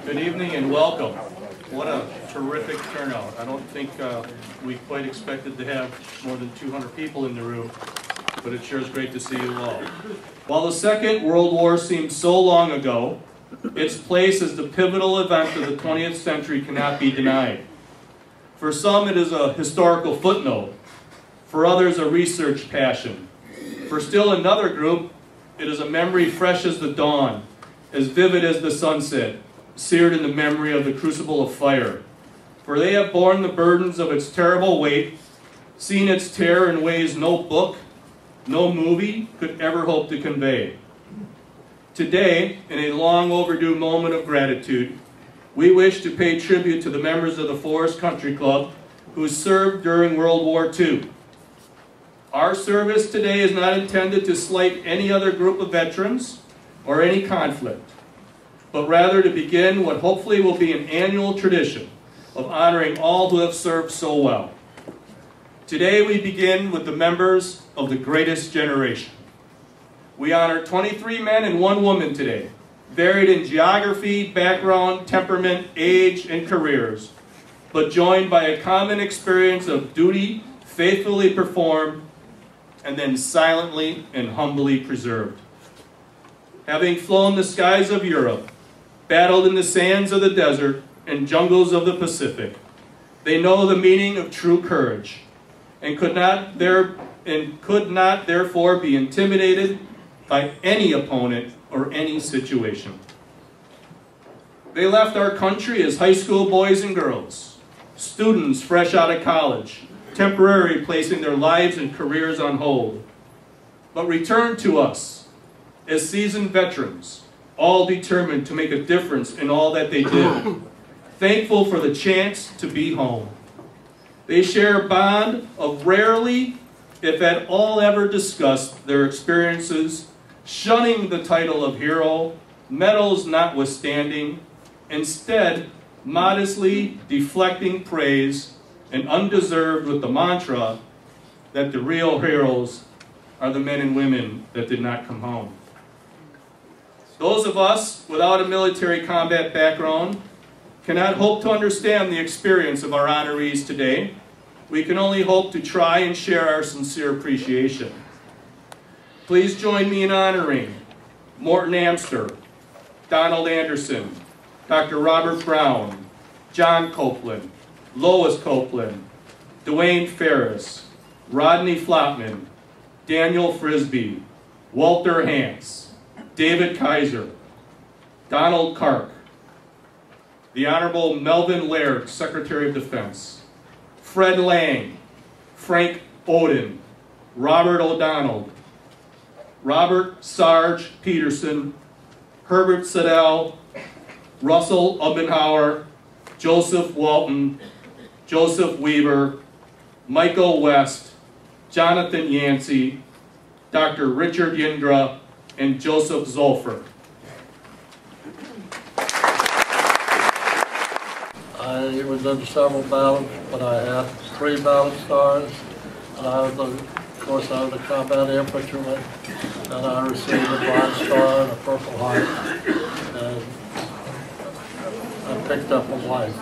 Good evening and welcome. What a terrific turnout. I don't think we quite expected to have more than 200 people in the room, but it sure is great to see you all. While the Second World War seems so long ago, its place as the pivotal event of the 20th century cannot be denied. For some, it is a historical footnote. For others, a research passion. For still another group, it is a memory fresh as the dawn, as vivid as the sunset, seared in the memory of the crucible of fire. For they have borne the burdens of its terrible weight, seen its terror in ways no book, no movie could ever hope to convey. Today, in a long overdue moment of gratitude, we wish to pay tribute to the members of the Forest Country Club who served during World War II. Our service today is not intended to slight any other group of veterans or any conflict, but rather to begin what hopefully will be an annual tradition of honoring all who have served so well. Today we begin with the members of the greatest generation. We honor 23 men and 1 woman today, varied in geography, background, temperament, age, and careers, but joined by a common experience of duty faithfully performed and then silently and humbly preserved. Having flown the skies of Europe, battled in the sands of the desert and jungles of the Pacific, they know the meaning of true courage and could not therefore be intimidated by any opponent or any situation. They left our country as high school boys and girls, students fresh out of college, temporarily placing their lives and careers on hold, but returned to us as seasoned veterans, all determined to make a difference in all that they did, thankful for the chance to be home. They share a bond of rarely, if at all ever, discussed their experiences, shunning the title of hero, medals notwithstanding, instead modestly deflecting praise and undeserved with the mantra that the real heroes are the men and women that did not come home. Those of us without a military combat background cannot hope to understand the experience of our honorees today. We can only hope to try and share our sincere appreciation. Please join me in honoring Morton Amster, Donald Anderson, Dr. Robert Brown, John Copeland, Lois Copeland, Dwayne Ferris, Rodney Flopman, Daniel Frisbee, Walter Hance, David Kaiser, Donald Kark, the Honorable Melvin Laird, Secretary of Defense, Fred Lang, Frank Odin, Robert O'Donnell, Robert Sarge Peterson, Herbert Siddell, Russell Ubenhauer, Joseph Walton, Joseph Weaver, Michael West, Jonathan Yancey, Dr. Richard Yindra, and Joseph Zolfer. I was in several battles, but I had 3 battle stars, and I was a combat infantryman, and I received a Bronze Star and a Purple Heart, and I picked up a wife.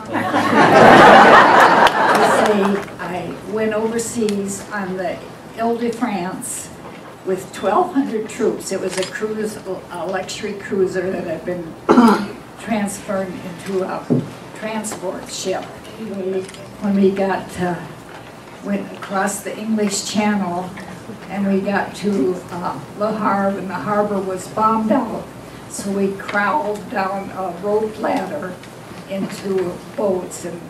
I went overseas on the Ile-de-France with 1,200 troops. It was a luxury cruiser that had been transferred into a transport ship. When we went across the English Channel and we got to Le Havre, and the harbor was bombed out, so we crawled down a rope ladder into boats, and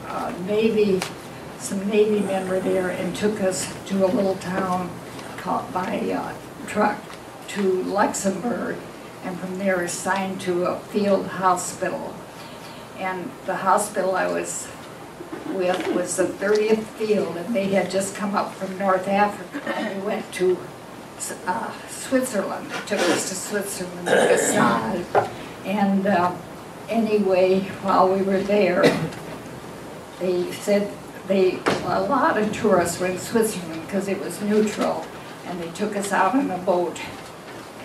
some Navy men were there and took us to a little town called by truck to Luxembourg, and from there assigned to a field hospital. And the hospital I was with was the 30th Field, and they had just come up from North Africa, and we went to Switzerland. They took us to Switzerland, Assad, and anyway, while we were there, they said a lot of tourists were in Switzerland because it was neutral, and they took us out on a boat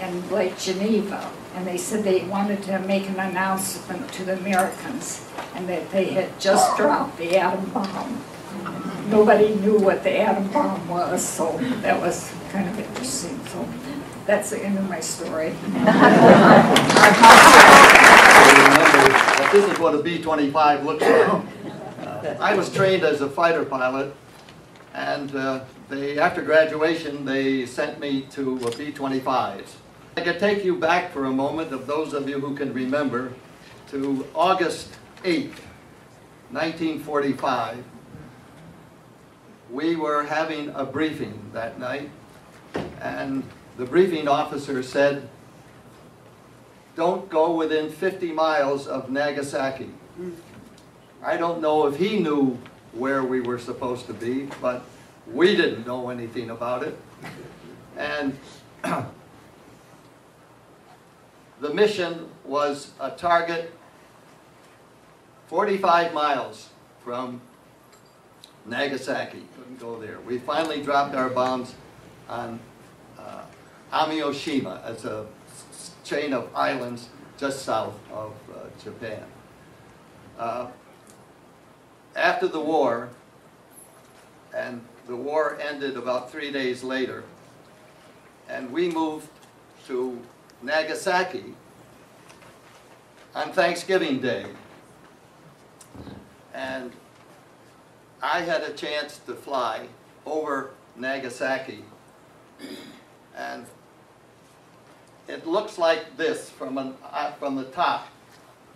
in Lake Geneva. and they said they wanted to make an announcement to the Americans, and that they had just dropped the atom bomb. Nobody knew what the atom bomb was, so that was kind of interesting. So that's the end of my story. Remember that this is what a B-25 looks like. I was trained as a fighter pilot, and after graduation they sent me to B-25s. I could take you back for a moment, of those of you who can remember, to August 8th, 1945. We were having a briefing that night, and the briefing officer said, "Don't go within 50 miles of Nagasaki." I don't know if he knew where we were supposed to be, but we didn't know anything about it. And the mission was a target 45 miles from Nagasaki. Couldn't go there. We finally dropped our bombs on Amioshima. It's a chain of islands just south of Japan. After the war, and the war ended about 3 days later, and we moved to Nagasaki on Thanksgiving Day. And I had a chance to fly over Nagasaki, and it looks like this from the top,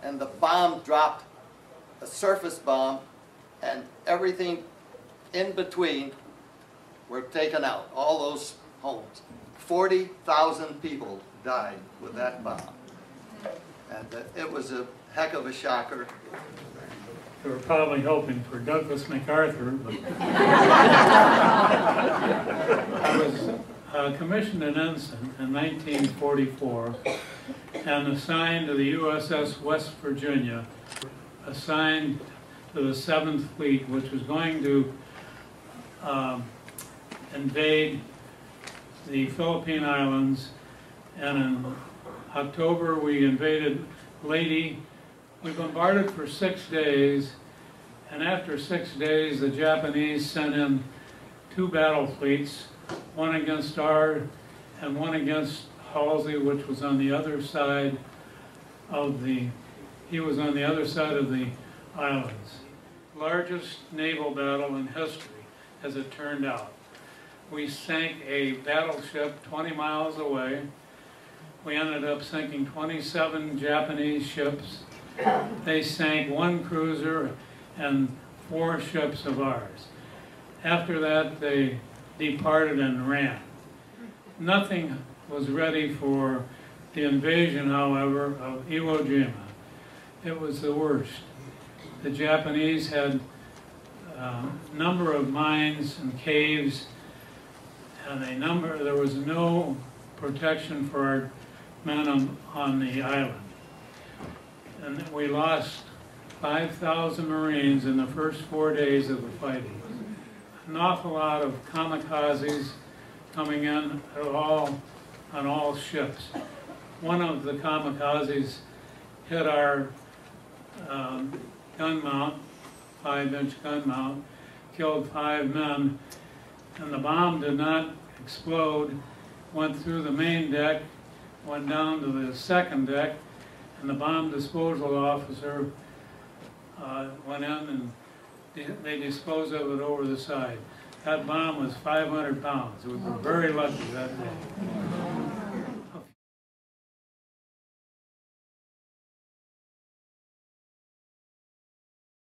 and the bomb dropped, a surface bomb, and everything in between were taken out, all those homes. 40,000 people died with that bomb, and it was a heck of a shocker. They were probably hoping for Douglas MacArthur, but I was commissioned an ensign in 1944 and assigned to the USS West Virginia, assigned to the 7th Fleet, which was going to invade the Philippine Islands. And in October we invaded Leyte. We bombarded for 6 days, and after 6 days the Japanese sent in 2 battle fleets, one against our and one against Halsey, which was on the other side of the, he was on the other side of the islands. Largest naval battle in history, as it turned out. We sank a battleship 20 miles away. We ended up sinking 27 Japanese ships. They sank 1 cruiser and 4 ships of ours. After that, they departed and ran. Nothing was ready for the invasion, however, of Iwo Jima. It was the worst. The Japanese had a number of mines and caves, and there was no protection for our men on the island. And we lost 5,000 Marines in the first 4 days of the fighting. An awful lot of kamikazes coming in on all ships. One of the kamikazes hit our gun mount, 5-inch gun mount, killed 5 men, and the bomb did not explode, went through the main deck, went down to the 2nd deck, and the bomb disposal officer went in and they disposed of it over the side. That bomb was 500 pounds. We were very lucky that day.